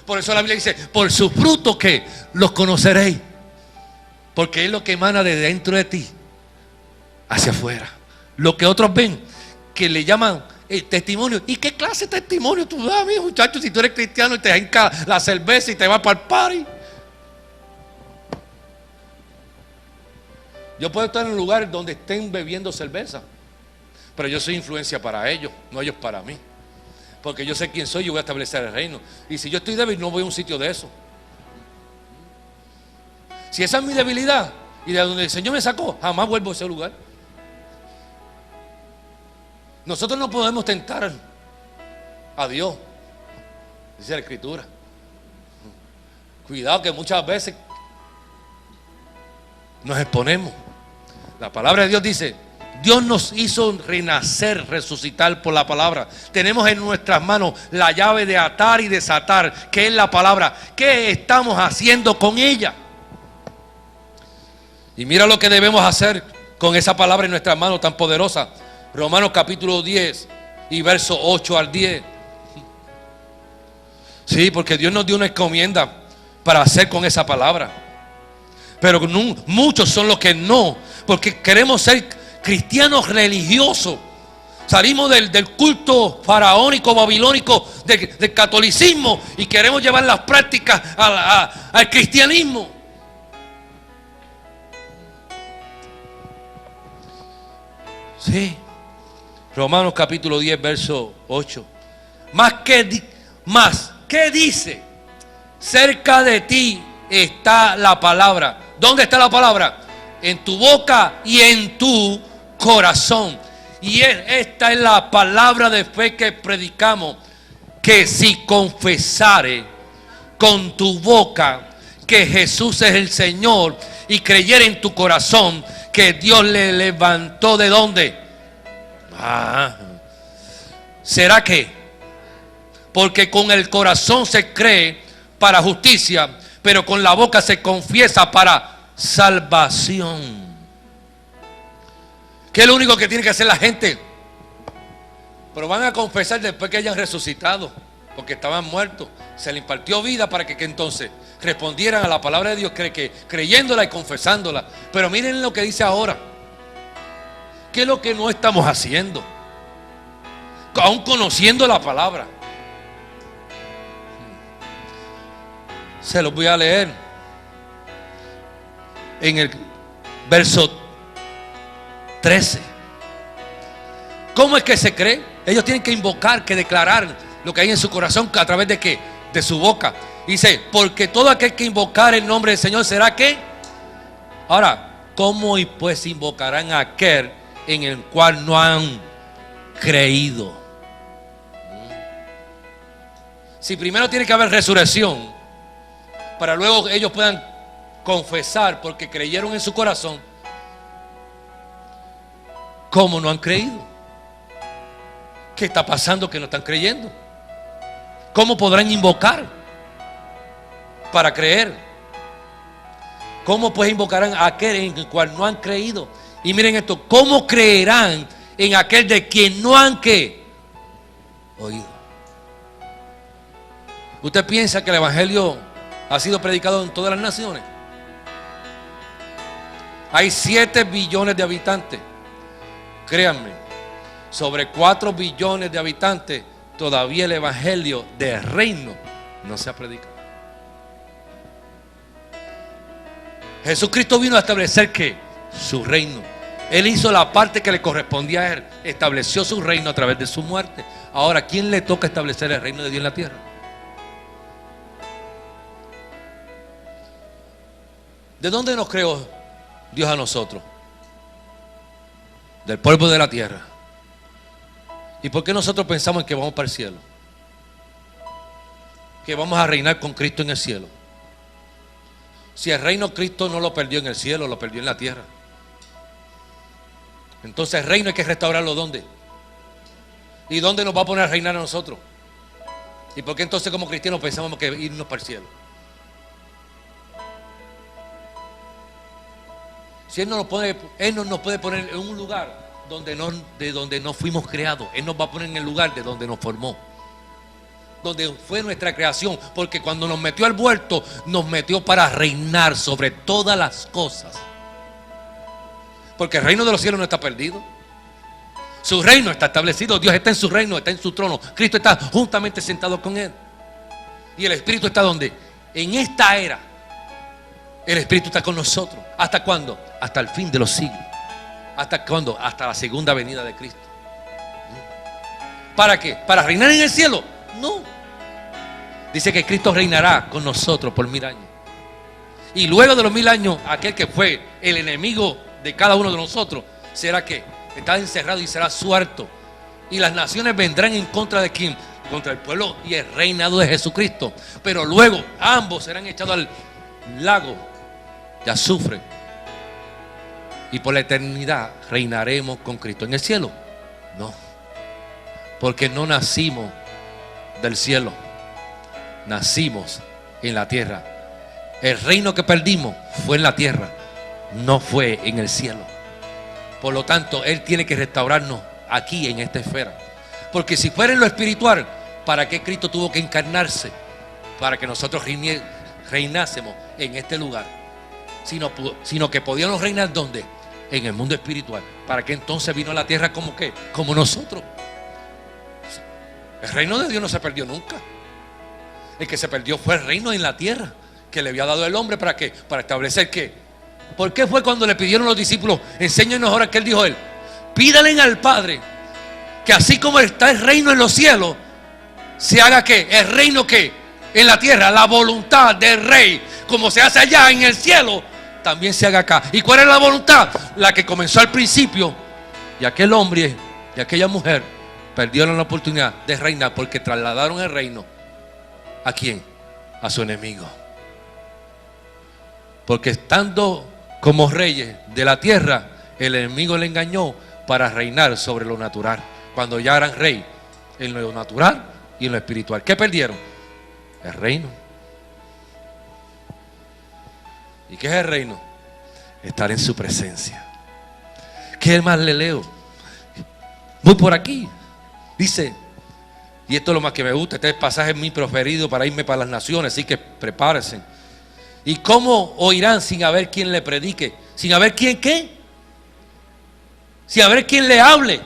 Por eso la Biblia dice, por sus frutos los conoceréis. Porque es lo que emana de dentro de ti hacia afuera. Lo que otros ven, que le llaman testimonio. ¿Y qué clase de testimonio tú das, mi muchacho? Si tú eres cristiano y te enca la cerveza y te vas para el party. Yo puedo estar en un lugar donde estén bebiendo cerveza, pero yo soy influencia para ellos, no ellos para mí. Porque yo sé quién soy y yo voy a establecer el reino. Y si yo estoy débil, no voy a un sitio de eso. Si esa es mi debilidad y de donde el Señor me sacó, jamás vuelvo a ese lugar. Nosotros no podemos tentar a Dios, dice la Escritura. Cuidado que muchas veces nos exponemos. La palabra de Dios dice, Dios nos hizo renacer, resucitar por la palabra. Tenemos en nuestras manos la llave de atar y desatar, que es la palabra. ¿Qué estamos haciendo con ella? Y mira lo que debemos hacer con esa palabra en nuestras manos tan poderosa. Romanos capítulo 10 y verso 8 al 10. Sí, porque Dios nos dio una encomienda para hacer con esa palabra. Pero muchos son los que no, porque queremos ser cristianos religiosos. Salimos del culto faraónico, babilónico, del catolicismo, y queremos llevar las prácticas al cristianismo. Sí. Romanos capítulo 10, verso 8. ¿Qué dice? Cerca de ti está la palabra. ¿Dónde está la palabra? En tu boca y en tu corazón. Y esta es la palabra de fe que predicamos, que si confesare con tu boca que Jesús es el Señor y creyere en tu corazón que Dios le levantó, ¿de dónde? ¿Será que? Porque con el corazón se cree para justicia, pero con la boca se confiesa para salvación. ¿Qué es lo único que tiene que hacer la gente? Pero van a confesar después que hayan resucitado, porque estaban muertos. Se le impartió vida para que entonces respondieran a la palabra de Dios, creyéndola y confesándola. Pero miren lo que dice ahora. ¿Qué es lo que no estamos haciendo? Aún conociendo la palabra. Se los voy a leer. En el verso 13. ¿Cómo es que se cree? Ellos tienen que invocar, que declarar lo que hay en su corazón. ¿A través de qué? De su boca. Dice, porque todo aquel que invocar el nombre del Señor será ¿qué? Ahora, ¿cómo y pues invocarán a aquel en el cual no han creído? Si primero tiene que haber resurrección, para luego ellos puedan confesar porque creyeron en su corazón, ¿cómo no han creído? ¿Qué está pasando que no están creyendo? ¿Cómo podrán invocar para creer? ¿Cómo pues invocarán a aquel en el cual no han creído? Y miren esto, ¿cómo creerán en aquel de quien no han ¿qué? Oído? ¿Usted piensa que el evangelio ha sido predicado en todas las naciones? Hay 7 billones de habitantes. Créanme, sobre 4 billones de habitantes, todavía el evangelio del reino no se ha predicado. Jesucristo vino a establecer ¿qué? Su reino. Él hizo la parte que le correspondía a él. Estableció su reino a través de su muerte. Ahora, ¿quién le toca establecer el reino de Dios en la tierra? ¿De dónde nos creó Dios a nosotros? Del polvo de la tierra. ¿Y por qué nosotros pensamos que vamos para el cielo? Que vamos a reinar con Cristo en el cielo. Si el reino Cristo no lo perdió en el cielo, lo perdió en la tierra. Entonces el reino hay que restaurarlo ¿dónde? ¿Y dónde nos va a poner a reinar a nosotros? ¿Y por qué entonces como cristianos pensamos que irnos para el cielo? Si Él no nos puede poner en un lugar de donde no fuimos creados. Él nos va a poner en el lugar de donde nos formó, donde fue nuestra creación. Porque cuando nos metió al huerto, nos metió para reinar sobre todas las cosas. Porque el reino de los cielos no está perdido. Su reino está establecido. Dios está en su reino, está en su trono. Cristo está juntamente sentado con Él. Y el Espíritu está ¿dónde? En esta era. El Espíritu está con nosotros. ¿Hasta cuándo? Hasta el fin de los siglos. ¿Hasta cuándo? Hasta la segunda venida de Cristo. ¿Para qué? ¿Para reinar en el cielo? No. Dice que Cristo reinará con nosotros por 1000 años. Y luego de los 1000 años, aquel que fue el enemigo de cada uno de nosotros, será que está encerrado y será suelto. Y las naciones vendrán en contra de quién? Contra el pueblo y el reinado de Jesucristo. Pero luego ambos serán echados al lago de azufre. Y por la eternidad reinaremos con Cristo en el cielo. No, porque no nacimos del cielo, nacimos en la tierra. El reino que perdimos fue en la tierra, no fue en el cielo. Por lo tanto, Él tiene que restaurarnos aquí en esta esfera. Porque si fuera en lo espiritual, ¿para qué Cristo tuvo que encarnarse? Para que nosotros reinásemos en este lugar. Sino que podíamos reinar ¿dónde? En el mundo espiritual. ¿Para qué entonces vino a la tierra como qué? Como nosotros. El reino de Dios no se perdió nunca. El que se perdió fue el reino en la tierra que le había dado el hombre. ¿Para qué? Para establecer qué. ¿Por qué fue cuando le pidieron los discípulos? Enséñanos ahora qué él dijo él. Pídale al Padre que así como está el reino en los cielos, se haga qué. El reino que en la tierra, la voluntad del rey, como se hace allá en el cielo, también se haga acá. ¿Y cuál es la voluntad? La que comenzó al principio. Y aquel hombre y aquella mujer perdieron la oportunidad de reinar porque trasladaron el reino. ¿A quién? A su enemigo. Porque estando como reyes de la tierra, el enemigo le engañó para reinar sobre lo natural, cuando ya eran rey en lo natural y en lo espiritual. ¿Qué perdieron? El reino. ¿Y qué es el reino? Estar en su presencia. ¿Qué ¿Qué más le leo? Voy por aquí. Dice, y esto es lo más que me gusta, este pasaje es mi preferido para irme para las naciones, así que prepárense. ¿Y cómo oirán sin haber quien le predique? ¿Sin haber quien qué? Sin haber quien le hable.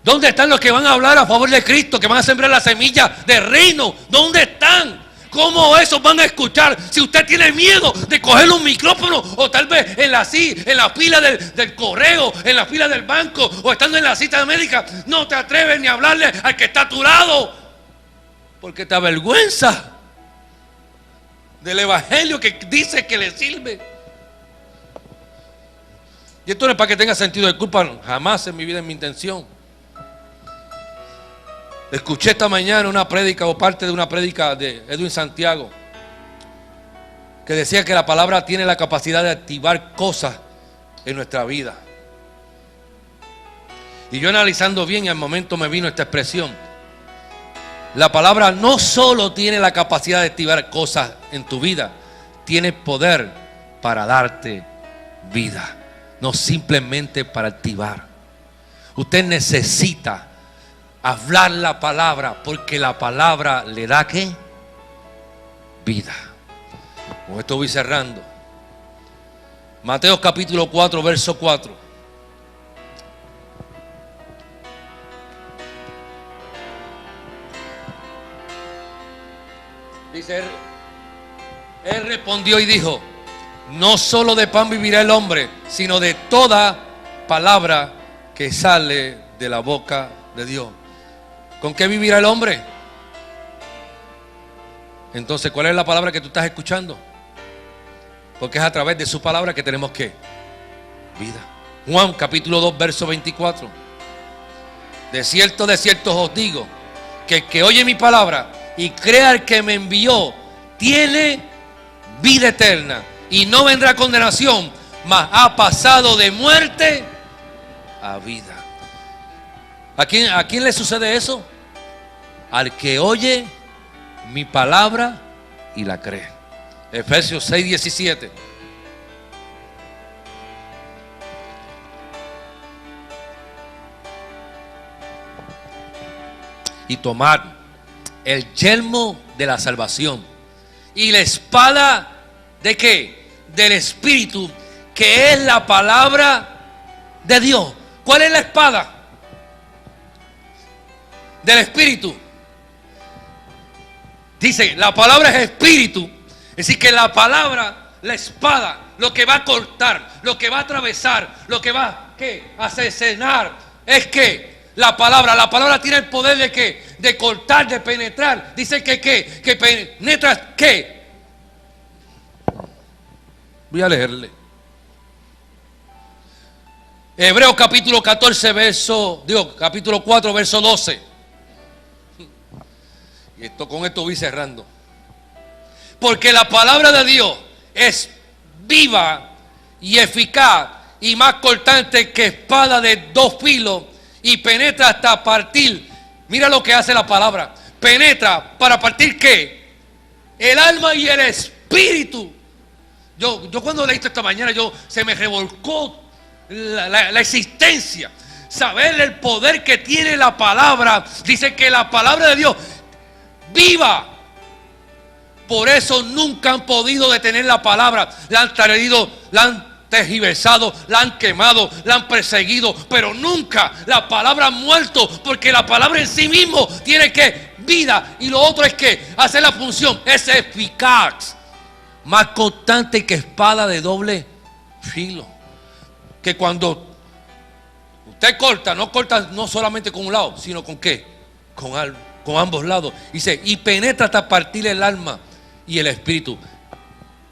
¿Dónde están los que van a hablar a favor de Cristo, que van a sembrar la semilla del reino? ¿Dónde están? ¿Cómo esos van a escuchar? Si usted tiene miedo de coger un micrófono, o tal vez en la fila del correo, en la fila del banco, o estando en la cita médica, no te atreves ni a hablarle al que está a tu lado, porque te avergüenza del evangelio que dice que le sirve. Y esto no es para que tenga sentido de culpa, jamás en mi vida es mi intención. Escuché esta mañana una prédica o parte de una prédica de Edwin Santiago que decía que la palabra tiene la capacidad de activar cosas en nuestra vida. Y yo analizando bien, al momento me vino esta expresión. La palabra no solo tiene la capacidad de activar cosas en tu vida, tiene poder para darte vida, no simplemente para activar. Usted necesita hablar la palabra, porque la palabra le da ¿qué? Vida. Con esto voy cerrando. Mateo capítulo 4, verso 4. Dice, él respondió y dijo: no solo de pan vivirá el hombre, sino de toda palabra que sale de la boca de Dios. ¿Con qué vivirá el hombre? Entonces, ¿cuál es la palabra que tú estás escuchando? Porque es a través de su palabra que tenemos ¿qué? Vida. Juan capítulo 2, verso 24. De cierto os digo, que el que oye mi palabra y crea al que me envió, tiene vida eterna y no vendrá condenación, mas ha pasado de muerte a vida. ¿A quién le sucede eso? Al que oye mi palabra y la cree. Efesios 6, 17. Y tomad el yelmo de la salvación y la espada ¿de qué? Del Espíritu, que es la palabra de Dios. ¿Cuál es la espada? Del Espíritu. Dice, la palabra es Espíritu. Es decir, que la palabra, la espada, lo que va a cortar, lo que va a atravesar, lo que va ¿qué? A asesinar, es que la palabra tiene el poder de ¿qué? De cortar, de penetrar. Dice que penetra ¿qué? Voy a leerle. Hebreos capítulo 14, capítulo 4, verso 12. Y con esto voy cerrando. Porque la palabra de Dios es viva y eficaz y más cortante que espada de dos filos, y penetra hasta partir. Mira lo que hace la palabra. Penetra para partir ¿qué? El alma y el espíritu. Yo cuando leí esto esta mañana, se me revolcó la existencia. Saber el poder que tiene la palabra. Dice que la palabra de Dios viva. Por eso nunca han podido detener la palabra. La han traído, la han tergiversado, la han quemado, la han perseguido, pero nunca la palabra ha muerto, porque la palabra en sí mismo tiene que vida. Y lo otro es que hace la función, es eficaz, más cortante que espada de doble filo. Que cuando usted corta no solamente con un lado, sino con ¿qué? Con ambos lados. Dice, y penetra hasta partir el alma y el espíritu.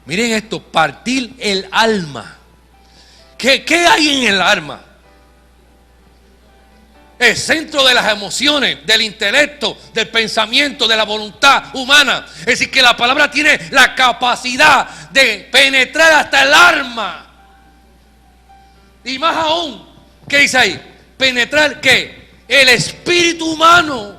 Miren esto, partir el alma. ¿Qué hay en el alma? El centro de las emociones, del intelecto, del pensamiento, de la voluntad humana. Es decir, que la palabra tiene la capacidad de penetrar hasta el alma. Y más aún, ¿qué dice ahí? Penetrar ¿qué? El espíritu humano.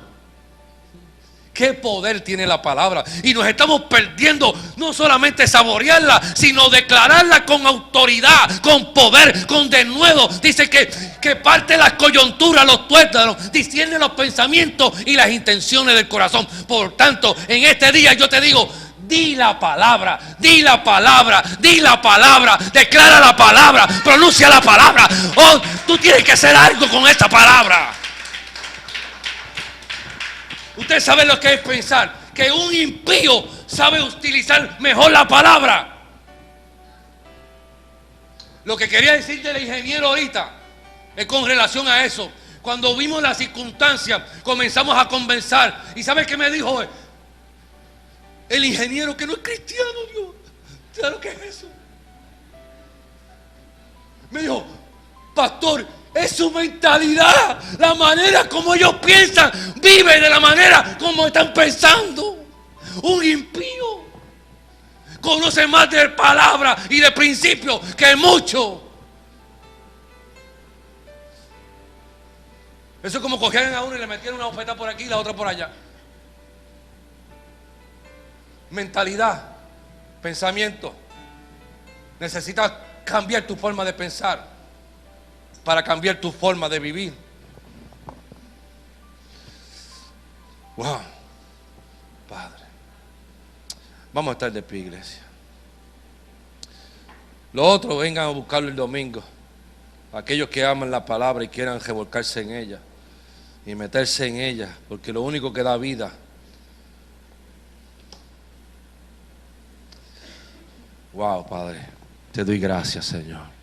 ¿Qué poder tiene la palabra? Y nos estamos perdiendo no solamente saborearla, sino declararla con autoridad, con poder, con denuedo. Dice que parte las coyunturas, los tuétanos, discierne los pensamientos y las intenciones del corazón. Por tanto, en este día yo te digo, di la palabra, di la palabra, di la palabra, declara la palabra, pronuncia la palabra. Oh, tú tienes que hacer algo con esta palabra. Usted sabe lo que es pensar que un impío sabe utilizar mejor la palabra. Lo que quería decir del ingeniero ahorita es con relación a eso. Cuando vimos las circunstancias, comenzamos a conversar. ¿Y sabe qué me dijo el ingeniero? Que no es cristiano, Dios. ¿Sabe lo que es eso? Me dijo, pastor, es su mentalidad, la manera como ellos piensan, vive de la manera como están pensando. Un impío conoce más de palabra y de principio que mucho. Eso es como cogieran a uno y le metieran una bofeta por aquí y la otra por allá. Mentalidad, pensamiento. Necesitas cambiar tu forma de pensar para cambiar tu forma de vivir. Wow, Padre. Vamos a estar de pie, iglesia. Los otros vengan a buscarlo el domingo. Aquellos que aman la palabra y quieran revolcarse en ella y meterse en ella, porque lo único que da vida. Wow, Padre, te doy gracias, Señor.